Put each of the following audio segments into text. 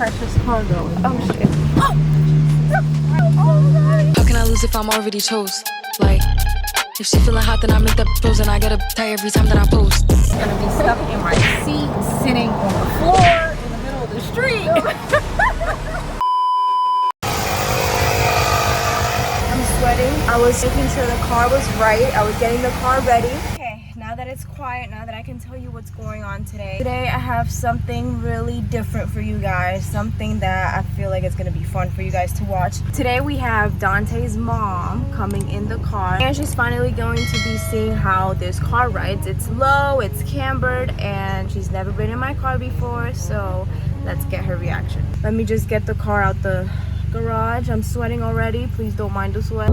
precious cargo. Oh shit. How can I lose if I'm already chose? Like, if she feeling hot, then I make that pose and I get a tie every time that I post. I'm gonna be stuck in my seat, sitting on the floor in the middle of the street. I'm sweating. I was making sure the car was right. I was getting the car ready. Okay, now that it's quiet, now that I can tell you what's going on today. Today I have something really different for you guys. Something that I feel like it's gonna be fun for you guys to watch. Today we have Dante's mom coming in the car. And she's finally going to be seeing how this car rides. It's low, it's cambered, and she's never been in my car before. So let's get her reaction. Let me just get the car out the garage. I'm sweating already. Please don't mind the sweat.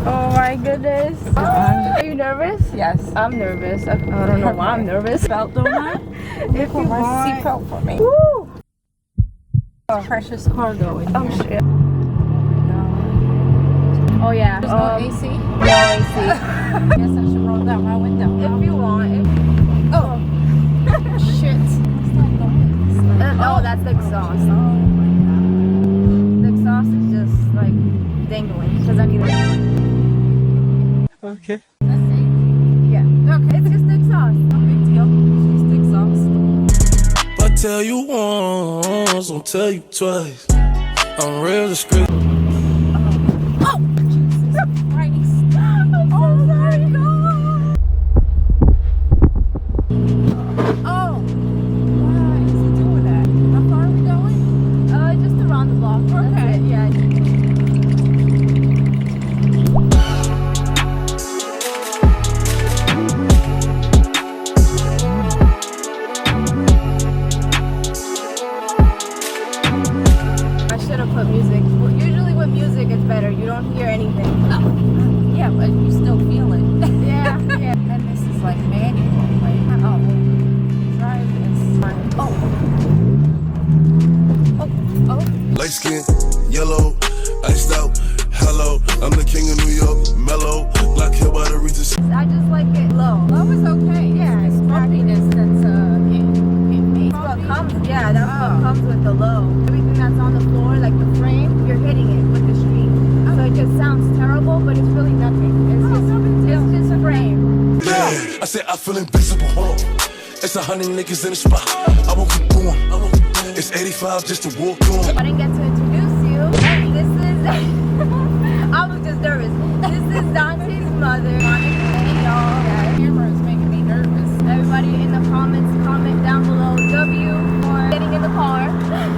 Oh my goodness. Are you nervous? Yes. I'm nervous. I don't know why I'm nervous. Belt on that? If you my want. seatbelt for me. Woo! Precious cargo in Oh here. shit. Oh yeah. There's no AC? No AC. Guess I should roll down my window. If you want. Oh. Shit. Oh, that's the exhaust. The exhaust is just like dangling because I need it. Okay. Yeah. Okay. It's just the exhaust. No big deal. It's just exhaust. If I tell you once, I'll tell you twice. I'm real discreet. Oh, Jesus Christ. I'm so sorry, God. Oh. Why is it doing that? How far are we going? Just around the block. Okay. Yeah. I should have put music. Well, usually with music it's better. You don't hear anything. Yeah, but you still feel it. Yeah. Yeah. And this is like manual. Like, oh, drive this. Oh. Oh. Oh. Light skin, yellow, iced out. Hello, I'm the king of New York. Mellow, black hair by the Regis. I just like it low. Low is okay. Yeah, it's bumpiness that's getting me. That's what comes. Yeah, that's what comes with the low. Everything that's on the floor, like the frame, you're hitting it with the street. So it just sounds terrible, but it's really nothing. It's just frame. Yeah, I said I feel invincible. Hold on. It's 100 niggas in the spot. I won't keep going. It's 85 just to walk on. I didn't get to introduce you. This is. I was just nervous. This is Dante's mother. Hey y'all. The camera is making me nervous. Everybody in the comments, comment down below W for getting in the car.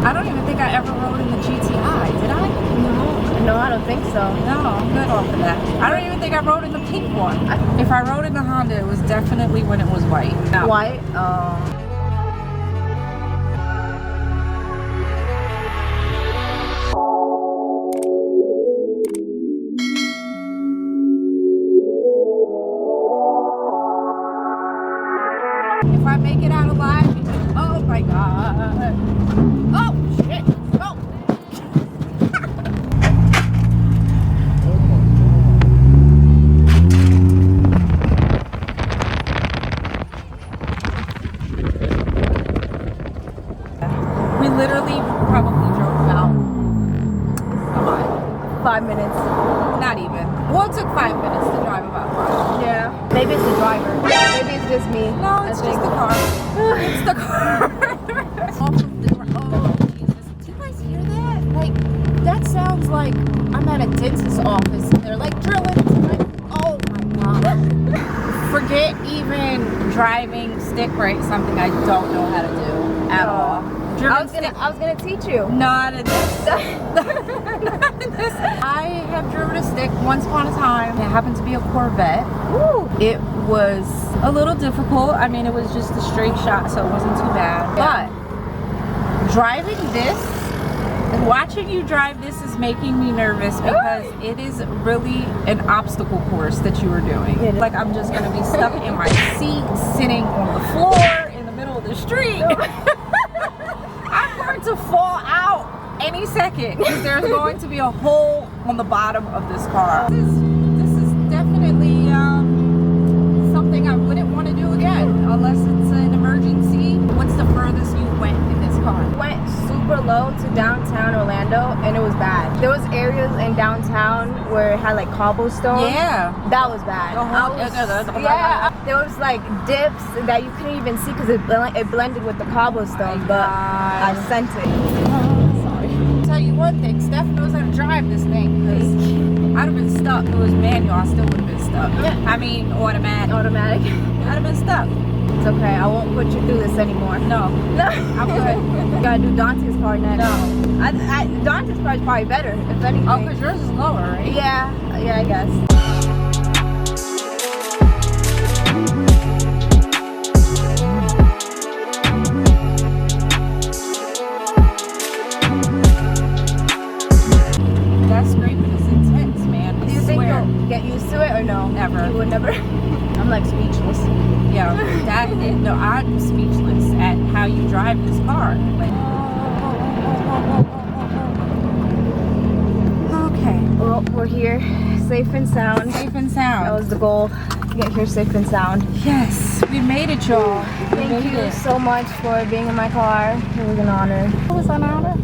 I don't even think I ever rode in the GTI, did I? No, I don't think so. No, I'm good off of that. I don't even think I rode in the pink one. If I rode in the Honda, it was definitely when it was white. No. White. If I make it out alive, oh my God. Oh, shit. Oh. We literally probably drove about 5 minutes. not even. Well, it took 5 minutes to drive about 5. Yeah. Maybe it's the driver. Maybe it's just me. No, it's just the car. It's the car. Off of the oh, Jesus. Do you guys hear that? Like, that sounds like I'm at a dentist's office and they're like drilling. Like, oh my God. Forget even driving stick brake, something I don't know how to do at all. I was gonna teach you. Not in this. Not in this. I have driven a stick once upon a time. It happened to be a Corvette. Woo. It was a little difficult. I mean, it was just a straight shot, so it wasn't too bad. But driving this Watching you drive this is making me nervous because it is really an obstacle course that you are doing. Like I'm just gonna be stuck in my seat, sitting on the floor in the middle of the street. I'm going to fall out any second because there's going to be a hole on the bottom of this car. This is definitely something I wouldn't want to do again unless it's an emergency. What's the furthest you went in this car? Went super low to downtown Orlando and it was bad. There was areas in downtown where it had like cobblestone. Yeah. That was bad. Yeah, there was like dips that you couldn't even see because it blended with the cobblestone, but I sent it. Sorry. I'll tell you one thing, Steph knows how to drive this thing because I'd have been stuck. If it was manual, I still would have been stuck. I mean automatic. I'd have been stuck. It's okay, I won't put you through this anymore. No, I'm good. Gotta do Dante's car next. No. Dante's car is probably better, if anything. Oh, because yours is lower, right? Yeah, I guess. That scraping is intense, man. Do you think you'll get used to it or no? Never. You would never? I'm like speechless. Yeah, no, I'm speechless at how you drive this car. Like, okay. Well, we're here, safe and sound. Safe and That sound. was the goal. Get here safe and sound. Yes, we made it, y'all. Thank you so much for being in my car. It was an honor. It was an honor.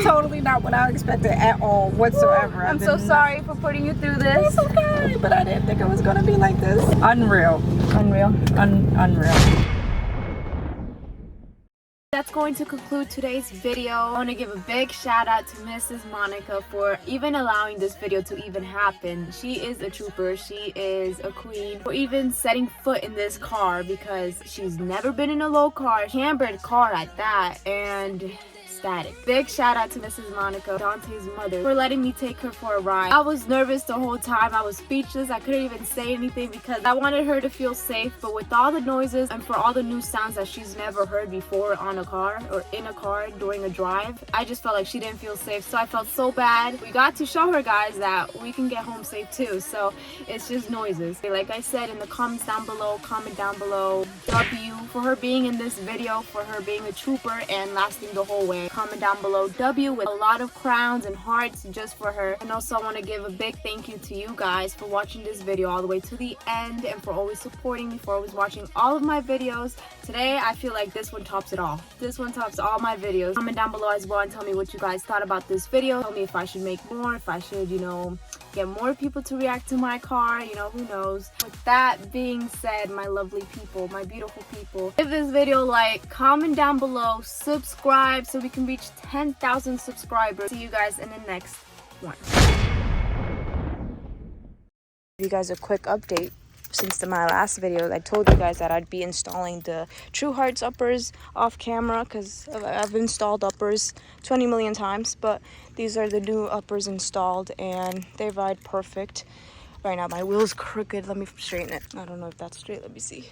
Totally not what I expected at all whatsoever. I'm so sorry for putting you through this. It's okay, but I didn't think it was gonna be like this. Unreal. Unreal. Unreal. That's going to conclude today's video. I want to give a big shout out to Mrs. Monica for even allowing this video to even happen. She is a trooper. She is a queen. For even setting foot in this car because she's never been in a low car, cambered car at that, and static. Big shout out to Mrs. Monica, Dante's mother, for letting me take her for a ride. I was nervous the whole time. I was speechless. I couldn't even say anything because I wanted her to feel safe, but with all the noises and for all the new sounds that she's never heard before on a car or in a car during a drive, I just felt like she didn't feel safe. So I felt so bad. We got to show her, guys, that we can get home safe too. So it's just noises. Like I said in the comments down below, comment down below W for her being in this video, for her being a trooper and lasting the whole way. Comment down below W with a lot of crowns and hearts just for her. And also I want to give a big thank you to you guys for watching this video all the way to the end and for always supporting me, for always watching all of my videos. Today I feel like this one tops it all. This one tops all my videos. Comment down below as well and tell me what you guys thought about this video. Tell me if I should make more, if I should, you know, get more people to react to my car, you know, who knows. With that being said, my lovely people, my beautiful people, give this video a like, comment down below, subscribe so we can reach 10,000 subscribers. See you guys in the next one. Give you guys a quick update. Since my last video, I told you guys that I'd be installing the True Hearts uppers off camera because I've installed uppers 20 million times, but these are the new uppers installed and they ride perfect. Right now my wheel's crooked. Let me straighten it. I don't know if that's straight. Let me see.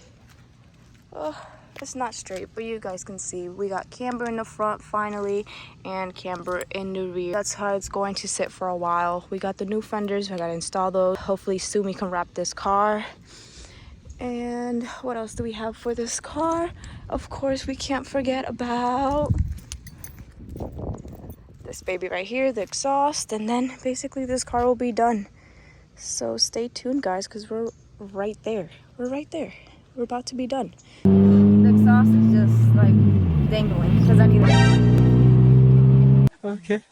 Oh, it's not straight, but you guys can see we got camber in the front finally and camber in the rear. That's how it's going to sit for a while. We got the new fenders. I gotta install those. Hopefully soon we can wrap this car. And what else do we have for this car? Of course, we can't forget about this baby right here, the exhaust, and then basically this car will be done. So stay tuned, guys, because we're right there. We're right there. We're about to be done. The exhaust is just like dangling because I need it. Okay.